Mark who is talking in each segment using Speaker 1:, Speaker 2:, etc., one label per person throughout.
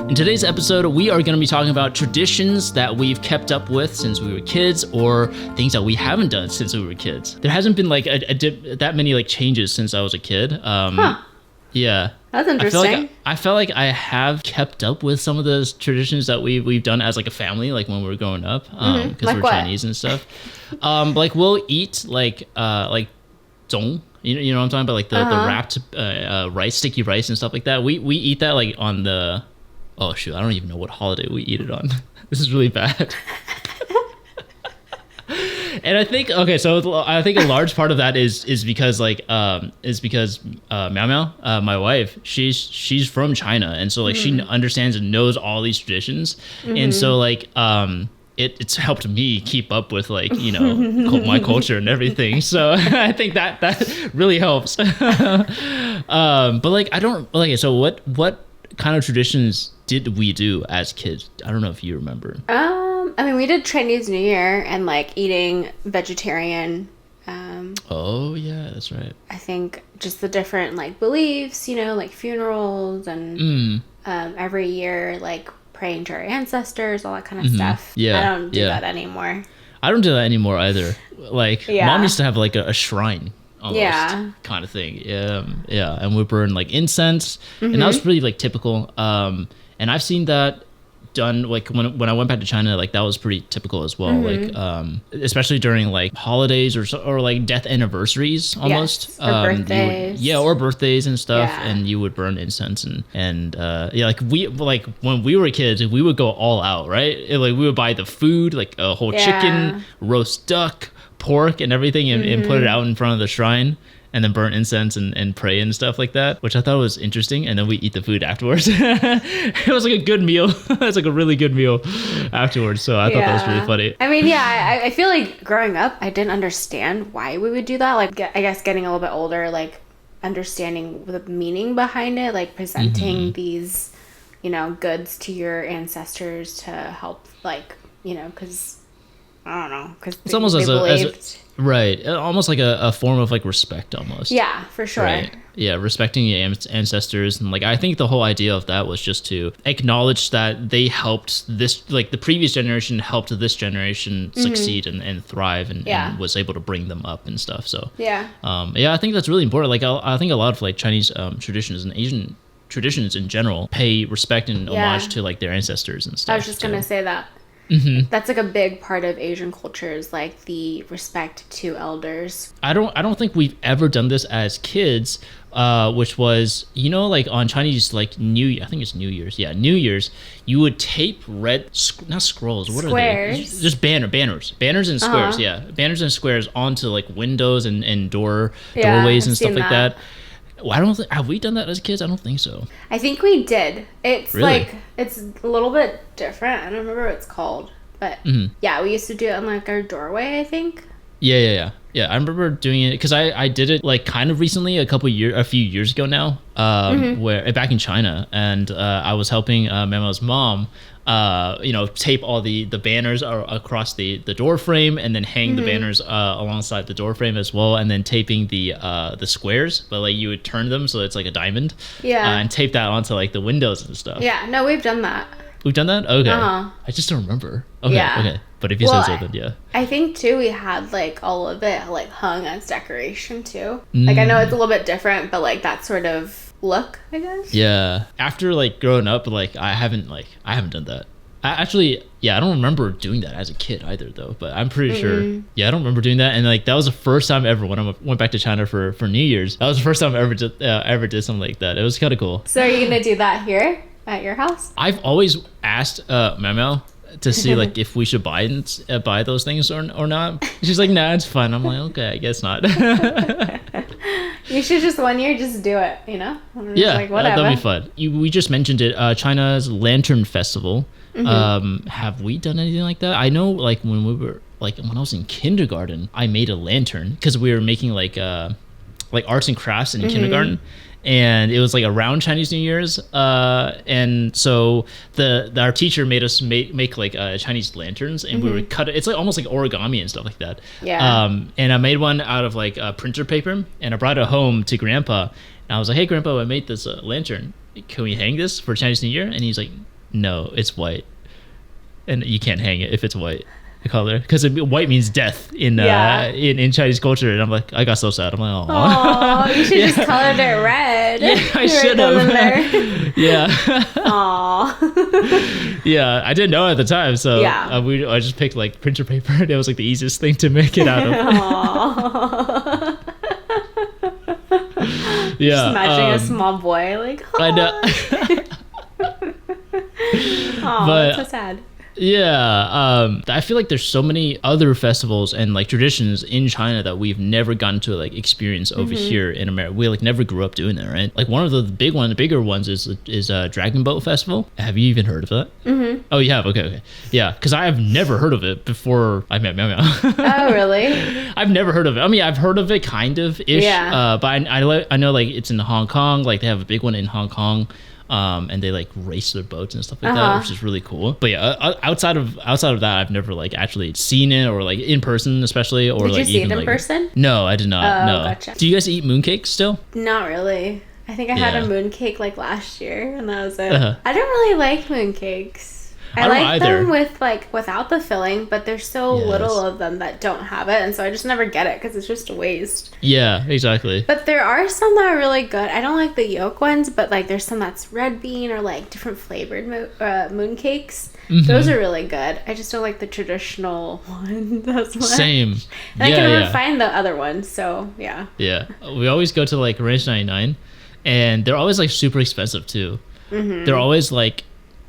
Speaker 1: In today's episode, we are going to be talking about traditions that we've kept up with since we were kids, or things that we haven't done since we were kids. There hasn't been like that many like changes since I was a kid. Yeah.
Speaker 2: That's interesting.
Speaker 1: I felt like I have kept up with some of those traditions that we've done as like a family, like when we were growing up, because
Speaker 2: Like
Speaker 1: we're
Speaker 2: what?
Speaker 1: Chinese and stuff. Like we'll eat like zong. You know what I'm talking about? Like the wrapped rice, sticky rice and stuff like that. We eat that like on the, oh shoot, I don't even know what holiday we eat it on. This is really bad. And I think I think a large part of that is because Miao Miao, my wife, she's from China, and so like she understands and knows all these traditions, and so like it's helped me keep up with like, you know, my culture and everything. So I think that really helps. But like so what kind of traditions did we do as kids? I don't know if you remember.
Speaker 2: I mean, we did Chinese New Year and like eating vegetarian.
Speaker 1: Oh yeah, that's right.
Speaker 2: I think just the different like beliefs, you know, like funerals and every year like praying to our ancestors, all that kind of stuff.
Speaker 1: Yeah,
Speaker 2: I don't do that anymore.
Speaker 1: I don't do that anymore either. Like mom used to have like a shrine almost kind of thing. Yeah, and we burn like incense, and that was pretty like typical. And I've seen that done like when I went back to China, like that was pretty typical as well. Like especially during like holidays or like death anniversaries almost.
Speaker 2: Yes, or birthdays.
Speaker 1: Or birthdays and stuff,
Speaker 2: Yeah.
Speaker 1: and you would burn incense and like when we were kids, we would go all out, right? Like we would buy the food, like a whole chicken, roast duck, pork and everything, and put it out in front of the shrine, and then burn incense and pray and stuff like that, which I thought was interesting. And then we eat the food afterwards. It was like a good meal. It's like a really good meal afterwards. So I thought that was really funny.
Speaker 2: I mean, yeah, I feel like growing up, I didn't understand why we would do that. Like, I guess getting a little bit older, like understanding the meaning behind it, like presenting these, you know, goods to your ancestors to help, like, you know, because I don't know, because
Speaker 1: it's almost as a right, almost like a form of like respect almost.
Speaker 2: Yeah, for sure.
Speaker 1: Right. Yeah, respecting your ancestors, and like I think the whole idea of that was just to acknowledge that they helped this, like the previous generation helped this generation succeed and thrive and was able to bring them up and stuff. So I think that's really important. Like I think a lot of like Chinese traditions and Asian traditions in general pay respect and homage to like their ancestors and stuff.
Speaker 2: I was just gonna say that. That's like a big part of Asian culture, is like the respect to elders.
Speaker 1: I don't think we've ever done this as kids, which was, you know, like on Chinese like I think it's New Year's. Yeah, New Year's, you would tape not scrolls. What
Speaker 2: squares.
Speaker 1: Are they? Just banners and squares. Yeah, banners and squares onto like windows and doorways and stuff like that. Well, have we done that as kids? I don't think so.
Speaker 2: I think we did. It's
Speaker 1: really?
Speaker 2: like, it's a little bit different. I don't remember what it's called. But yeah, we used to do it on like our doorway, I think.
Speaker 1: Yeah. I remember doing it because I did it like kind of recently, a few years ago now, where back in China, and I was helping Memo's mom, tape all the banners across the door frame, and then hang the banners alongside the door frame as well, and then taping the squares, but like you would turn them so it's like a diamond, and tape that onto like the windows and stuff.
Speaker 2: Yeah, no, we've done that.
Speaker 1: We've done that? Okay. I just don't remember. Okay. But if you say so, then yeah.
Speaker 2: I think too we had like all of it like hung as decoration too. Like I know it's a little bit different, but like that sort of look, I guess.
Speaker 1: Yeah. After like growing up, like I haven't done that. I don't remember doing that as a kid either though, but I'm pretty sure. Yeah, I don't remember doing that, and like that was the first time ever when I went back to China for New Year's. That was the first time I ever did something like that. It was kind of cool.
Speaker 2: So are you gonna do that here at your house?
Speaker 1: I've always asked Memo to see like if we should buy those things or not. She's like, nah, it's fun. I'm like, okay, I guess not.
Speaker 2: You should just one year just do it, you know?
Speaker 1: Yeah,
Speaker 2: like, whatever.
Speaker 1: That'd be fun. We just mentioned it, China's Lantern Festival. Have we done anything like that? I know like when I was in kindergarten, I made a lantern because we were making like arts and crafts in kindergarten. And it was like around Chinese New Year's, and so our teacher made us make like Chinese lanterns, and we would cut it. It's like almost like origami and stuff like that.
Speaker 2: Yeah.
Speaker 1: And I made one out of like printer paper, and I brought it home to Grandpa, and I was like, "Hey, Grandpa, I made this lantern. Can we hang this for Chinese New Year?" And he's like, no, it's white, and you can't hang it if it's white. The color, because white means death in Chinese culture, and I'm like, I got so sad. I'm like,
Speaker 2: oh, you should just colored it red.
Speaker 1: Yeah, I should have. Yeah.
Speaker 2: Aw.
Speaker 1: Yeah, I didn't know at the time, so
Speaker 2: Yeah.
Speaker 1: I just picked like printer paper, and it was like the easiest thing to make it out of.
Speaker 2: Aw.
Speaker 1: Yeah,
Speaker 2: Just imagining a small boy like,
Speaker 1: I know.
Speaker 2: oh,
Speaker 1: But-
Speaker 2: that's so sad.
Speaker 1: Yeah, I feel like there's so many other festivals and like traditions in China that we've never gotten to like experience over here in America. We like never grew up doing that, right? Like one of the bigger ones is Dragon Boat Festival. Have you even heard of that? Mm-hmm. Oh, you have? Okay. Yeah, because I have never heard of it before I met Meow Meow.
Speaker 2: Oh, really?
Speaker 1: I've never heard of it. I mean, I've heard of it kind of ish.
Speaker 2: Yeah.
Speaker 1: But I know like it's in Hong Kong. Like they have a big one in Hong Kong. And they like race their boats and stuff like that, which is really cool. But yeah, outside of that, I've never like actually seen it or like in person, especially. Or
Speaker 2: Did
Speaker 1: like
Speaker 2: you see
Speaker 1: even
Speaker 2: it in
Speaker 1: like
Speaker 2: person?
Speaker 1: No, I did not.
Speaker 2: Oh,
Speaker 1: No.
Speaker 2: gotcha.
Speaker 1: Do you guys eat mooncakes still?
Speaker 2: Not really. I think I had
Speaker 1: Yeah.
Speaker 2: a mooncake like last year, and that was it.
Speaker 1: Uh-huh.
Speaker 2: I don't really like mooncakes. I
Speaker 1: don't
Speaker 2: like
Speaker 1: either.
Speaker 2: them with like without the filling, but there's so
Speaker 1: Yes.
Speaker 2: little of them that don't have it, and so I just never get it because it's just a waste.
Speaker 1: Yeah, exactly.
Speaker 2: But there are some that are really good. I don't like the yolk ones, but like there's some that's red bean or like different flavored mooncakes. Those are really good. I just don't like the traditional one. That's much.
Speaker 1: Same.
Speaker 2: And I can never find the other one, so yeah.
Speaker 1: Yeah, we always go to like Range 99, and they're always like super expensive too. They're always like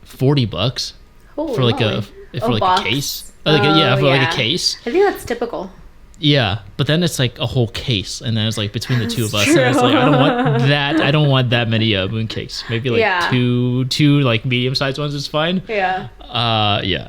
Speaker 1: $40
Speaker 2: Holy
Speaker 1: for like
Speaker 2: moly.
Speaker 1: a
Speaker 2: box.
Speaker 1: case. Like a case.
Speaker 2: I think that's typical.
Speaker 1: Yeah, but then it's like a whole case, and then it's like between the two of us,
Speaker 2: True.
Speaker 1: and it's like I don't want that. I don't want that many mooncakes. Maybe like
Speaker 2: Yeah.
Speaker 1: two like medium-sized ones is fine.
Speaker 2: Yeah.
Speaker 1: Yeah.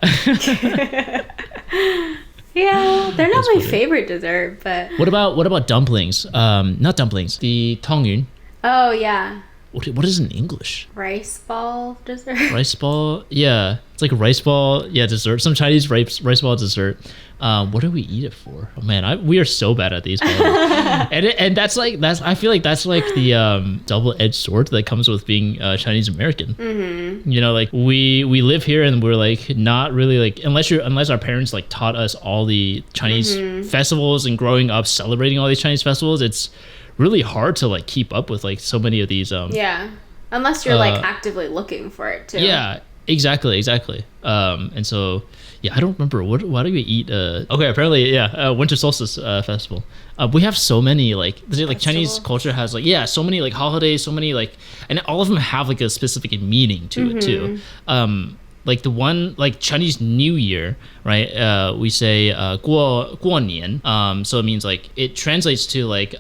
Speaker 2: Yeah, they're not
Speaker 1: That's
Speaker 2: my
Speaker 1: funny.
Speaker 2: favorite dessert, but
Speaker 1: What about dumplings? Not dumplings. The tongyun.
Speaker 2: oh yeah,
Speaker 1: What is in English?
Speaker 2: rice ball dessert.
Speaker 1: Rice ball. Yeah, it's like a rice ball. Yeah, dessert. Some Chinese rice ball dessert. What do we eat it for? Oh man, we are so bad at these. and that's I feel like that's like the double-edged sword that comes with being Chinese American. Mm-hmm. You know, like we live here and we're like not really like unless our parents like taught us all the Chinese festivals and growing up celebrating all these Chinese festivals, it's really hard to like keep up with like so many of these.
Speaker 2: Yeah, unless you're like actively looking for it too.
Speaker 1: Yeah, exactly. And so, yeah, I don't remember why do we eat? Okay, apparently, Winter Solstice Festival. We have so many like Chinese
Speaker 2: Festivals.
Speaker 1: culture has like so many like holidays, so many like, and all of them have like a specific meaning to it too. Like the one like Chinese New Year, right? We say 过年. So it means like it translates to like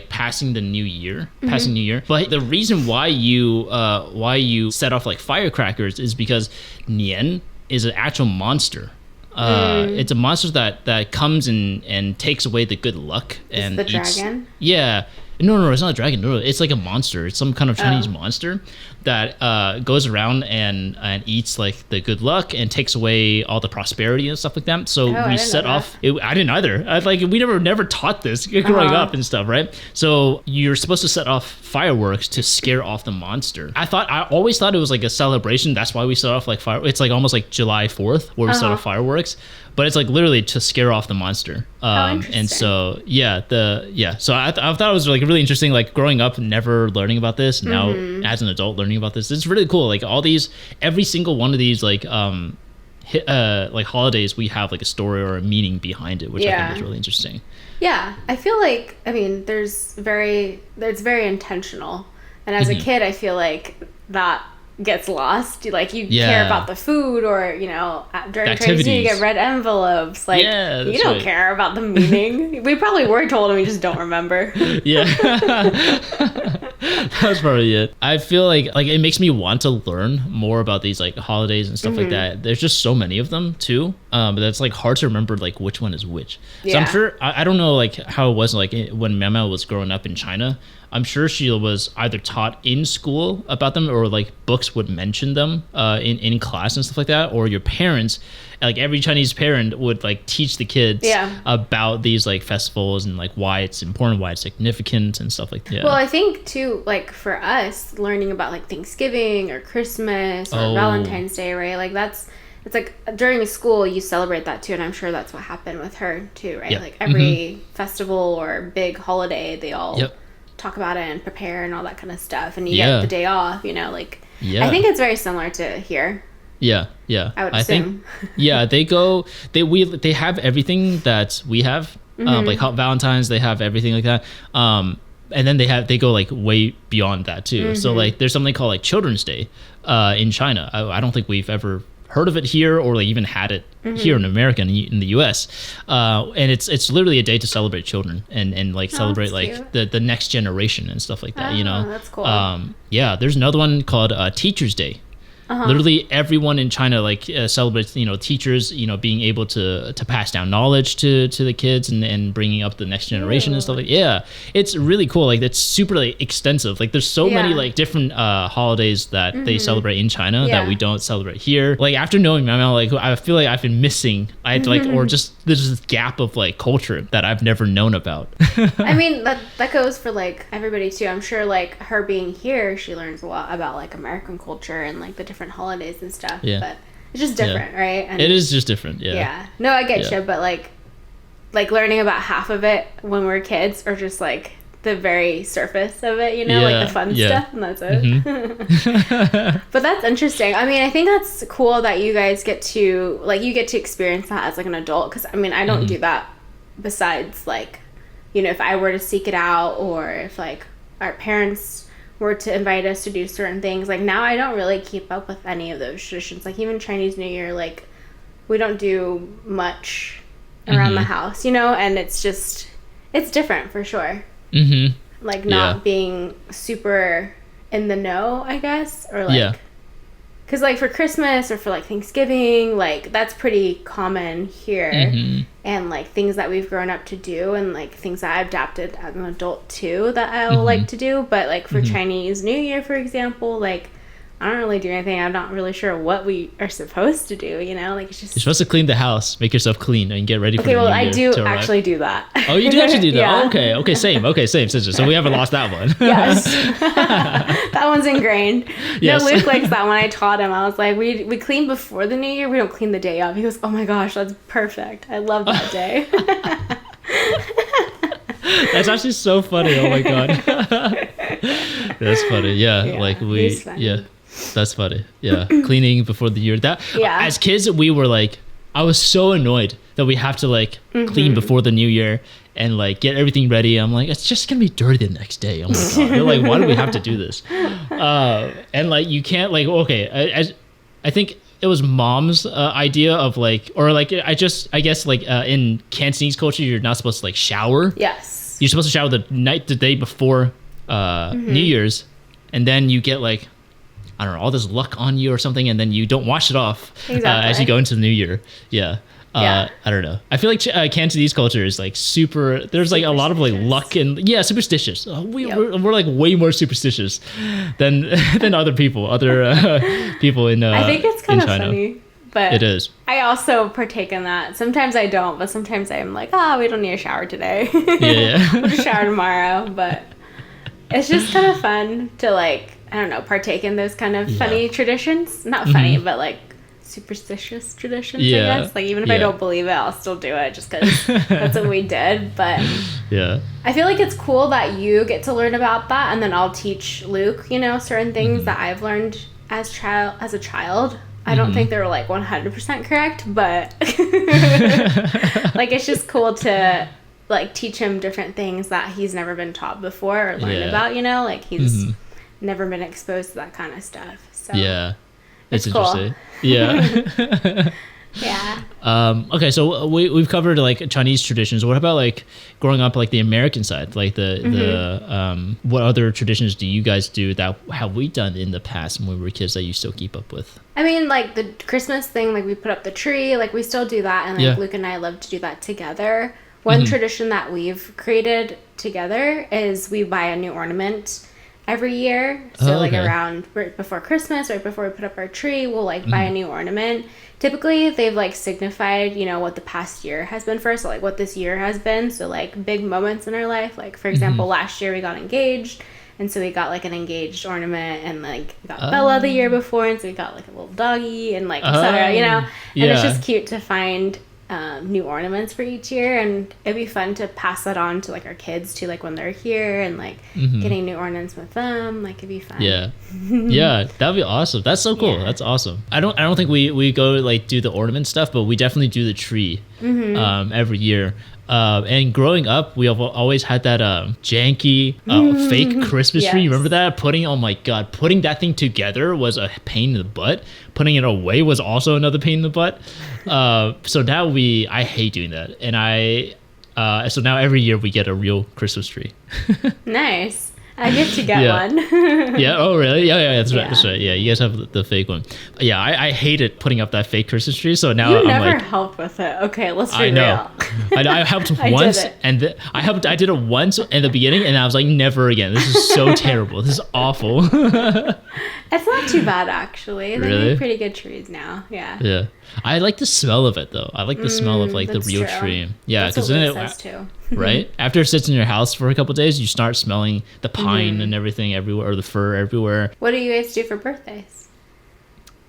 Speaker 1: passing the new year, passing New Year. But the reason why you set off like firecrackers is because 年 is an actual monster. It's a monster that comes and takes away the good luck and
Speaker 2: the
Speaker 1: eats.
Speaker 2: dragon?
Speaker 1: Yeah. No, it's not a dragon. No, it's like a monster. It's some kind of Chinese monster that goes around and eats like the good luck and takes away all the prosperity and stuff like that. So
Speaker 2: I
Speaker 1: we
Speaker 2: didn't
Speaker 1: set
Speaker 2: know
Speaker 1: off. I didn't either. We never taught this growing up and stuff, right? So you're supposed to set off fireworks to scare off the monster. I always thought it was like a celebration. That's why we set off like fire. It's like almost like July 4th where we set off fireworks. But it's like literally to scare off the monster.
Speaker 2: Interesting.
Speaker 1: And so so I thought it was like really interesting. Like growing up, never learning about this. Now as an adult, learning about this, it's really cool. Like every single one of these like holidays, we have like a story or a meaning behind it, which I think is really interesting.
Speaker 2: Yeah, I feel like it's very intentional, and as a kid, I feel like that gets lost. You care about the food, or during Chinese New Year you get red envelopes. Like you don't care about the meaning. We probably were told and we just don't remember.
Speaker 1: Yeah. That's probably it. I feel like it makes me want to learn more about these like holidays and stuff like that. There's just so many of them too. But that's like hard to remember like which one is which. So I'm sure I don't know like how it was like when Meow Meow was growing up in China. I'm sure she was either taught in school about them, or like books would mention them in class and stuff like that, or your parents, like every Chinese parent would like teach the kids about these like festivals and like why it's important, why it's significant and stuff like that.
Speaker 2: Well, I think too, like for us, learning about like Thanksgiving or Christmas or Valentine's Day, right? Like it's like during school you celebrate that too, and I'm sure that's what happened with her too, right? Like every festival or big holiday, they all talk about it and prepare and all that kind of stuff, and you get the day off, you know, like I think it's very similar to here.
Speaker 1: Yeah.
Speaker 2: I would assume.
Speaker 1: They have everything that we have, like Valentine's, they have everything like that. And then they go like way beyond that too. So like there's something called like Children's Day in China. I don't think we've ever heard of it here, or like even had it here in America and in the US, and it's literally a day to celebrate children and like celebrate like the next generation and stuff like that. You know,
Speaker 2: that's cool.
Speaker 1: There's another one called Teachers Day. Literally everyone in China like celebrates, you know, teachers, you know, being able to pass down knowledge to the kids and bringing up the next generation and stuff like it's really cool. Like it's super like extensive. Like there's so many like different holidays that they celebrate in China that we don't celebrate here. Like after knowing Mama, like I feel like I've been missing or just there's this gap of like culture that I've never known about.
Speaker 2: I mean that goes for like everybody too. I'm sure like her being here, she learns a lot about like American culture and like the different holidays and stuff, but it's just different, right? And
Speaker 1: it is just different.
Speaker 2: No, I get you, but like learning about half of it when we're kids, or just like the very surface of it, you know, like the fun stuff, and that's it. But that's interesting. I mean, I think that's cool that you guys get to experience that as like an adult, because I mean I don't do that besides like, you know, if I were to seek it out, or if like our parents were to invite us to do certain things. Like now I don't really keep up with any of those traditions. Like even Chinese New Year, like we don't do much around the house, you know, and it's different for sure. Like not being super in the know, I guess, or like because like for Christmas or for like Thanksgiving, like that's pretty common here, and like things that we've grown up to do, and like things that I've adapted as an adult too that I'll like to do. But like for Chinese New Year, for example, like I don't really do anything. I'm not really sure what we are supposed to do, you know? Like it's just...
Speaker 1: You're supposed to clean the house, make yourself clean, and get ready for the new year.
Speaker 2: Okay, well, I do actually do that.
Speaker 1: Oh, you do actually do that? Yeah. Oh, okay, same. So we haven't lost that one.
Speaker 2: Yes. That one's ingrained. Yes. No, Luke likes that one. I taught him. I was like, we clean before the new year. We don't clean the day of. He goes, oh my gosh, that's perfect. I love that day.
Speaker 1: That's actually so funny. Oh my God. That's funny. Yeah, like that's funny. Yeah, cleaning before the year. As kids, we were like, I was so annoyed that we have to like clean before the new year and like get everything ready. I'm like, it's just gonna be dirty the next day. Oh my God. They're like, why do we have to do this? And like, you can't like, okay, I think it was mom's idea of like, or like, I guess like in Cantonese culture, you're not supposed to like shower.
Speaker 2: Yes.
Speaker 1: You're supposed to shower the day before New Year's, and then you get like, I don't know, all this luck on you or something, and then you don't wash it off as you go into the new year. I don't know. I feel like Cantonese culture is like super. There's like a lot of like luck and superstitious. We're like way more superstitious than other people in.
Speaker 2: I think it's kind of funny, but
Speaker 1: it is.
Speaker 2: I also partake in that. Sometimes I don't, but sometimes I'm like, we don't need a shower today. We'll just shower tomorrow. But it's just kind of fun to like, I don't know, partake in those kind of funny traditions. Not funny, but like superstitious traditions, I guess. Like even if I don't believe it, I'll still do it just because that's what we did. But I feel like it's cool that you get to learn about that, and then I'll teach Luke, you know, certain things that I've learned as a child. I don't think they were like 100% correct, but like it's just cool to like teach him different things that he's never been taught before or learned about, you know, like he's never been exposed to that kind of stuff. So
Speaker 1: it's
Speaker 2: cool.
Speaker 1: Interesting. Okay, so we've covered like Chinese traditions. What about like growing up like the American side? Like the what other traditions do you guys do that have we done in the past when we were kids that you still keep up with?
Speaker 2: I mean, like the Christmas thing, like we put up the tree, like we still do that, and like Luke and I love to do that together. One tradition that we've created together is we buy a new ornament every year. So like around right before Christmas, right before we put up our tree, we'll like buy a new ornament. Typically they've like signified, you know, what the past year has been for us, so like what this year has been. So like big moments in our life. Like for example, last year we got engaged, and so we got like an engaged ornament, and like we got Bella the year before, and so we got like a little doggy and like etc. You know, and it's just cute to find new ornaments for each year, and it'd be fun to pass that on to like our kids too, like when they're here, and like getting new ornaments with them. Like it'd be fun.
Speaker 1: Yeah, that'd be awesome. That's so cool. That's awesome. I don't think we go like do the ornament stuff, but we definitely do the tree every year. And growing up, we have always had that janky fake Christmas tree. You remember that? Oh my God, putting that thing together was a pain in the butt. Putting it away was also another pain in the butt. So now I hate doing that. And so now every year we get a real Christmas tree.
Speaker 2: Nice. I get to get one.
Speaker 1: Yeah. Oh, really? Yeah. That's right. That's right. Yeah. You guys have the fake one. Yeah. I hated putting up that fake Christmas tree. So now I'm
Speaker 2: never
Speaker 1: like,
Speaker 2: helped with it. Okay, let's be
Speaker 1: I know.
Speaker 2: real.
Speaker 1: I helped once, and I did it once in the beginning, and I was like, never again. This is so terrible. This is awful.
Speaker 2: It's not too bad actually. They
Speaker 1: Really?
Speaker 2: make pretty good trees now. Yeah.
Speaker 1: Yeah. I like the smell of it though. I like the smell of like the
Speaker 2: that's
Speaker 1: real
Speaker 2: true.
Speaker 1: tree. Yeah,
Speaker 2: That's
Speaker 1: because
Speaker 2: what
Speaker 1: then
Speaker 2: Liz says too.
Speaker 1: right after it sits in your house for a couple of days, you start smelling the pine and everything everywhere, or the fir everywhere.
Speaker 2: What do you guys do for birthdays?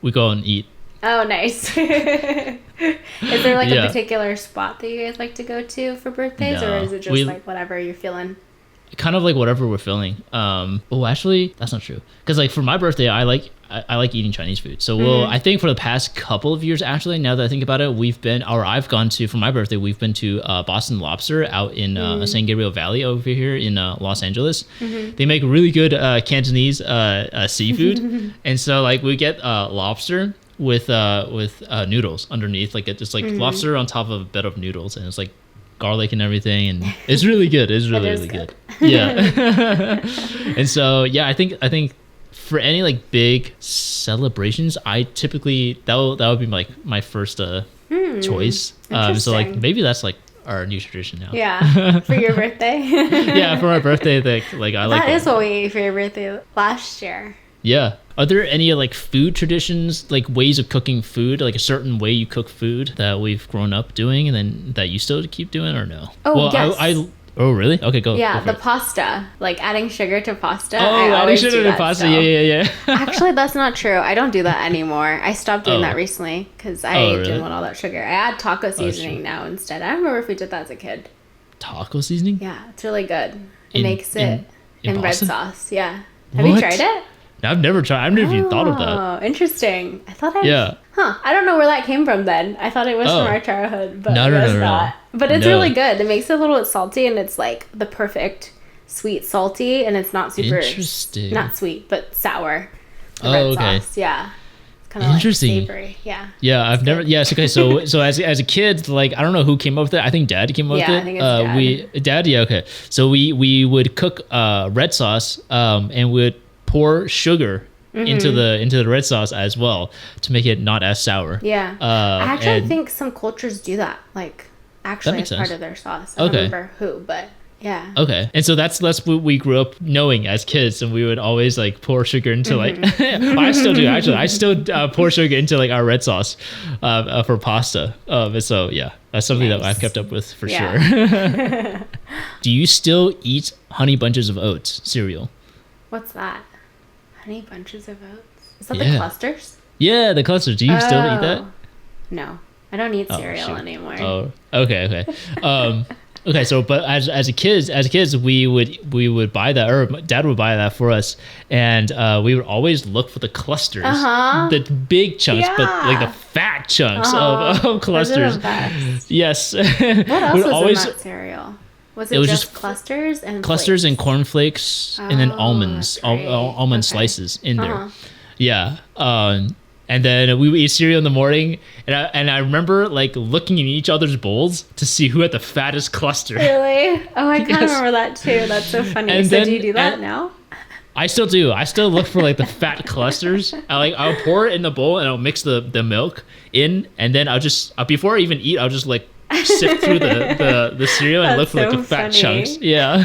Speaker 1: We go and eat.
Speaker 2: Oh, nice. Is there like
Speaker 1: Yeah.
Speaker 2: a particular spot that you guys like to go to for birthdays, or
Speaker 1: No.
Speaker 2: is it just like whatever you're feeling?
Speaker 1: Kind of like whatever we're feeling. Oh, actually, that's not true. Because like for my birthday, I like eating Chinese food. So I think for the past couple of years, actually, now that I think about it, I've gone to, for my birthday, we've been to Boston Lobster out in San Gabriel Valley over here in Los Angeles. They make really good Cantonese seafood, and so like we get lobster with noodles underneath, like just like lobster on top of a bed of noodles, and it's like garlic and everything, and it's really good. It's really good. Yeah. And so yeah, I think for any like big celebrations, I typically that would be like my first choice. So like maybe that's like our new tradition now.
Speaker 2: Yeah, for your birthday.
Speaker 1: Yeah, for my birthday, like I like
Speaker 2: that is what we ate for your birthday last year.
Speaker 1: Yeah. Are there any like food traditions, like ways of cooking food, like a certain way you cook food that we've grown up doing and then that you still keep doing, or no?
Speaker 2: Oh, yes.
Speaker 1: Oh, really? Okay, go.
Speaker 2: Yeah,
Speaker 1: go
Speaker 2: the
Speaker 1: for it.
Speaker 2: pasta, like adding sugar to pasta.
Speaker 1: Oh, adding sugar to pasta.
Speaker 2: Still.
Speaker 1: Yeah.
Speaker 2: Actually, that's not true. I don't do that anymore. I stopped doing that recently because I
Speaker 1: really?
Speaker 2: didn't want all that sugar. I add taco seasoning now instead. I don't remember if we did that as a kid.
Speaker 1: Taco seasoning?
Speaker 2: Yeah, it's really good. It makes it in red
Speaker 1: Boston?
Speaker 2: sauce. Yeah. Have you tried it?
Speaker 1: I've never tried. I've never even thought of that.
Speaker 2: Oh, interesting. I thought
Speaker 1: Yeah.
Speaker 2: I don't know where that came from then. I thought it was from our childhood, but
Speaker 1: No.
Speaker 2: it's not. But it's
Speaker 1: No.
Speaker 2: really good. It makes it a little bit salty, and it's like the perfect sweet salty, and it's not super
Speaker 1: Interesting.
Speaker 2: not sweet, but sour. The
Speaker 1: Oh,
Speaker 2: red
Speaker 1: okay.
Speaker 2: sauce. Yeah. It's kind of like
Speaker 1: Interesting.
Speaker 2: savory. Yeah.
Speaker 1: Yeah, I've never. Yes, okay. So as a kid, like I don't know who came up with it. I think Dad came up with it.
Speaker 2: I think it's Dad.
Speaker 1: Dad. Yeah, okay. So we would cook red sauce, and would pour sugar into the red sauce as well to make it not as sour.
Speaker 2: Yeah. I actually
Speaker 1: and-
Speaker 2: think some cultures do that. Like actually
Speaker 1: makes
Speaker 2: as part
Speaker 1: sense.
Speaker 2: of their sauce. I don't remember who, but yeah.
Speaker 1: Okay, and so that's what we grew up knowing as kids, and we would always like pour sugar into like. I still do actually. I still pour sugar into like our red sauce for pasta. And so yeah, that's something that I've kept up with for sure. Do you still eat Honey Bunches of Oats cereal?
Speaker 2: What's that? Honey Bunches of Oats? Is that the clusters?
Speaker 1: Yeah, the clusters. Do you still eat that?
Speaker 2: No, I don't eat cereal anymore.
Speaker 1: Oh, okay. Okay, so but as kids, we would buy that, or Dad would buy that for us, and we would always look for the clusters, the big chunks, but like the fat chunks of clusters. Yes.
Speaker 2: What else was in that cereal? Was it just clusters and
Speaker 1: clusters and cornflakes, and then almonds, almond slices in there. Yeah. And then we would eat cereal in the morning, and I remember like looking in each other's bowls to see who had the fattest cluster.
Speaker 2: Really? Oh, I kind of remember that too. That's so funny.
Speaker 1: And
Speaker 2: so
Speaker 1: then-
Speaker 2: do you do that now?
Speaker 1: I still do. I still look for like the fat clusters. I'll pour it in the bowl and I'll mix the milk in, and then I'll just before I even eat, I'll just like sift through the cereal and look for like
Speaker 2: so
Speaker 1: the fat
Speaker 2: funny.
Speaker 1: chunks. Yeah.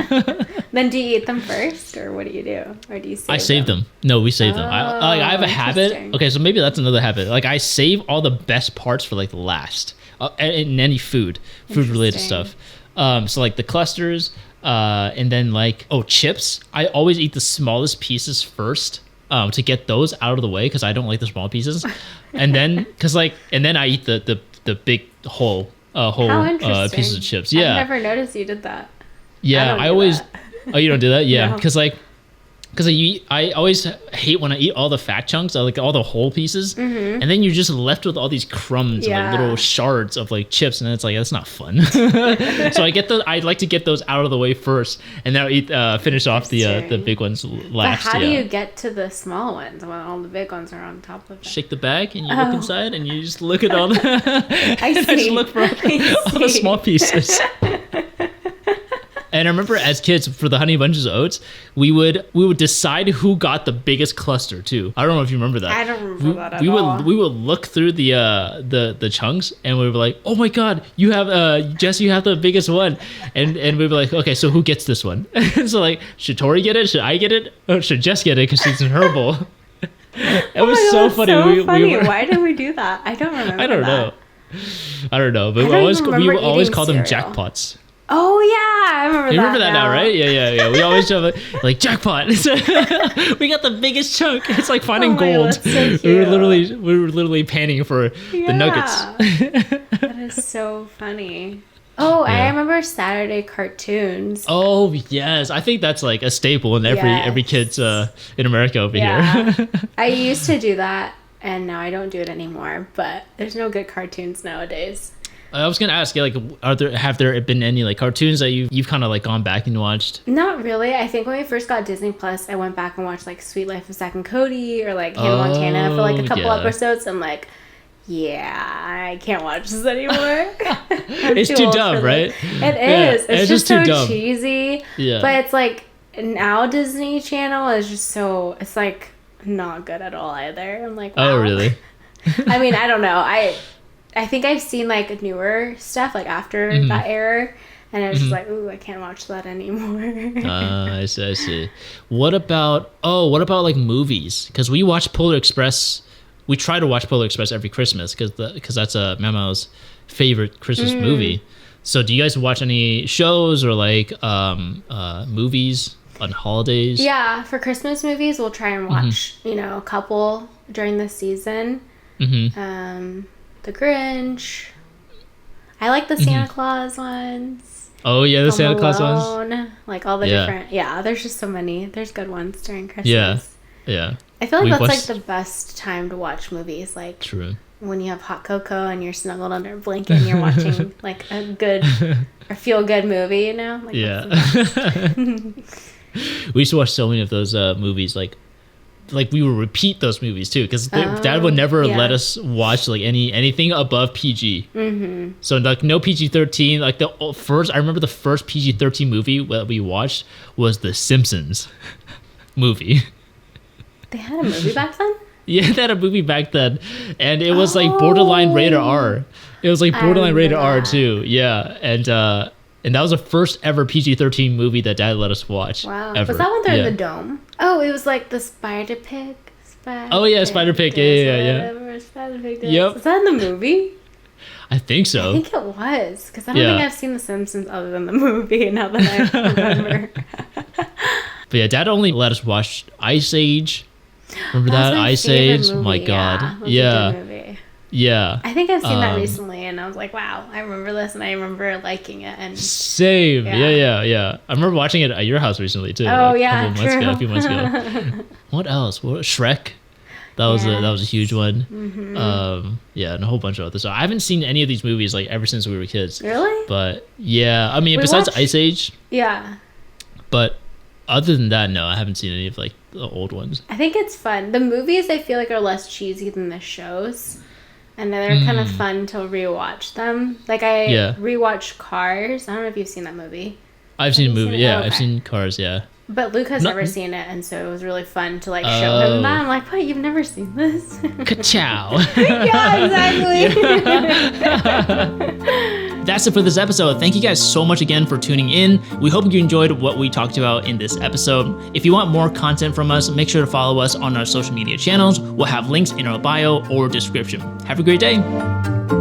Speaker 2: Then do you eat them first, or what do you do? Or do you save
Speaker 1: I save them. No, we save them. I have a habit.
Speaker 2: Interesting.
Speaker 1: Okay, so maybe that's another habit. Like I save all the best parts for like the last in any food related stuff. So like the clusters, and then like chips. I always eat the smallest pieces first. To get those out of the way because I don't like the small pieces, and then I eat the big whole pieces of chips. Yeah,
Speaker 2: I've never noticed you did that.
Speaker 1: Yeah, I always.
Speaker 2: That.
Speaker 1: Oh, you don't do that? Yeah,
Speaker 2: No.
Speaker 1: because I always hate when I eat all the fat chunks, like all the whole pieces, and then you're just left with all these crumbs and like little shards of like chips, and it's like that's not fun. So I like to get those out of the way first, and then I'll eat finish off the big ones last.
Speaker 2: But how do you get to the small ones when all the big ones are on top of it?
Speaker 1: Shake the bag and you look inside and you just look at all the.
Speaker 2: I see.
Speaker 1: I just look for all the small pieces. And I remember as kids for the Honey Bunches of Oats, we would decide who got the biggest cluster too. I don't know if you remember that.
Speaker 2: I don't remember that at all.
Speaker 1: We would look through the chunks and we were like, oh my god, you have Jess, you have the biggest one, and we'd be like, okay, so who gets this one? So like, should Tori get it? Should I get it? Or should Jess get it because she's in her bowl? It was so funny.
Speaker 2: So funny. Why did we do that? I don't remember.
Speaker 1: I don't know, but we always call them jackpots.
Speaker 2: Oh yeah, I remember that.
Speaker 1: You remember that now, right? Yeah. We always have like jackpot. We got the biggest chunk. It's like finding gold.
Speaker 2: God, so
Speaker 1: we were literally panning for the nuggets.
Speaker 2: That is so funny. Oh, yeah. I remember Saturday cartoons.
Speaker 1: Oh yes, I think that's like a staple in every kid's in America over here.
Speaker 2: I used to do that, and now I don't do it anymore. But there's no good cartoons nowadays.
Speaker 1: I was gonna ask you, like, have there been any like cartoons that you've kind of like gone back and watched?
Speaker 2: Not really. I think when we first got Disney Plus, I went back and watched like Sweet Life of Zack and Cody or like Hannah Montana for like a couple episodes. I'm like, yeah, I can't watch this anymore.
Speaker 1: It's too dumb, right?
Speaker 2: It is. It's just so dumb. Cheesy.
Speaker 1: Yeah.
Speaker 2: But it's like now Disney Channel is just so, it's like not good at all either. I'm like, wow.
Speaker 1: Oh really?
Speaker 2: I mean, I don't know. I think I've seen like newer stuff like after that era, and I was just like, ooh, I can't watch that anymore.
Speaker 1: I see. What about like movies? Because we watch Polar Express. We try to watch Polar Express every Christmas because that's Mama's favorite Christmas movie. So do you guys watch any shows or like movies on holidays?
Speaker 2: Yeah, for Christmas movies, we'll try and watch a couple during the season. The Grinch. I like the Santa Claus ones.
Speaker 1: Oh yeah, the Santa Claus ones.
Speaker 2: Like all the different. Yeah, there's just so many. There's good ones during Christmas.
Speaker 1: Yeah.
Speaker 2: I feel like that's like the best time to watch movies. Like
Speaker 1: true.
Speaker 2: When you have hot cocoa and you're snuggled under a blanket and you're watching like a good or feel good movie, you know? Like,
Speaker 1: yeah. We used to watch so many of those movies like we would repeat those movies too because Dad would never let us watch like anything above PG. So like no PG-13. Like I remember the first PG-13 movie that we watched was The Simpsons movie.
Speaker 2: They had a movie back then?
Speaker 1: Yeah, they had a movie back then, and it was like borderline rated R. It was like borderline rated R too. Yeah, and that was the first ever PG-13 movie that Dad let us watch.
Speaker 2: Wow.
Speaker 1: Ever.
Speaker 2: Was that when they're in the dome? Oh, it was like the Spider Pig.
Speaker 1: Spider Pig. Yeah.
Speaker 2: Whatever Spider Pig does.
Speaker 1: Yep.
Speaker 2: Was that in the movie?
Speaker 1: I think so.
Speaker 2: I think it was because I don't think I've seen The Simpsons other than the movie. Now that I remember.
Speaker 1: But yeah, Dad only let us watch Ice Age. Remember that Ice Age?
Speaker 2: Movie.
Speaker 1: My God.
Speaker 2: Yeah. A good movie.
Speaker 1: Yeah.
Speaker 2: I think I've seen that recently, and I was like, wow, I remember this, and I remember liking it. And
Speaker 1: same. Yeah. I remember watching it at your house recently too.
Speaker 2: Oh
Speaker 1: like
Speaker 2: yeah,
Speaker 1: a few months ago. What else? Shrek. That was a huge one. Yeah, and a whole bunch of others. So I haven't seen any of these movies like ever since we were kids.
Speaker 2: Really?
Speaker 1: But yeah, I mean, besides Ice Age.
Speaker 2: Yeah.
Speaker 1: But other than that, no, I haven't seen any of like the old ones.
Speaker 2: I think it's fun. The movies I feel like are less cheesy than the shows, and they're kind of fun to rewatch them. Like I rewatched Cars. I don't know if you've seen that movie.
Speaker 1: I've seen the movie. Yeah, okay. I've seen Cars. Yeah.
Speaker 2: But Luke has never seen it, and so it was really fun to like show him that. I'm like, what? You've never seen this?
Speaker 1: Ka-chow.
Speaker 2: Yeah, exactly.
Speaker 1: that's it for this episode. Thank you guys so much again for tuning in. We hope you enjoyed what we talked about in this episode. If you want more content from us, make sure to follow us on our social media channels. We'll have links in our bio or description. Have a great day.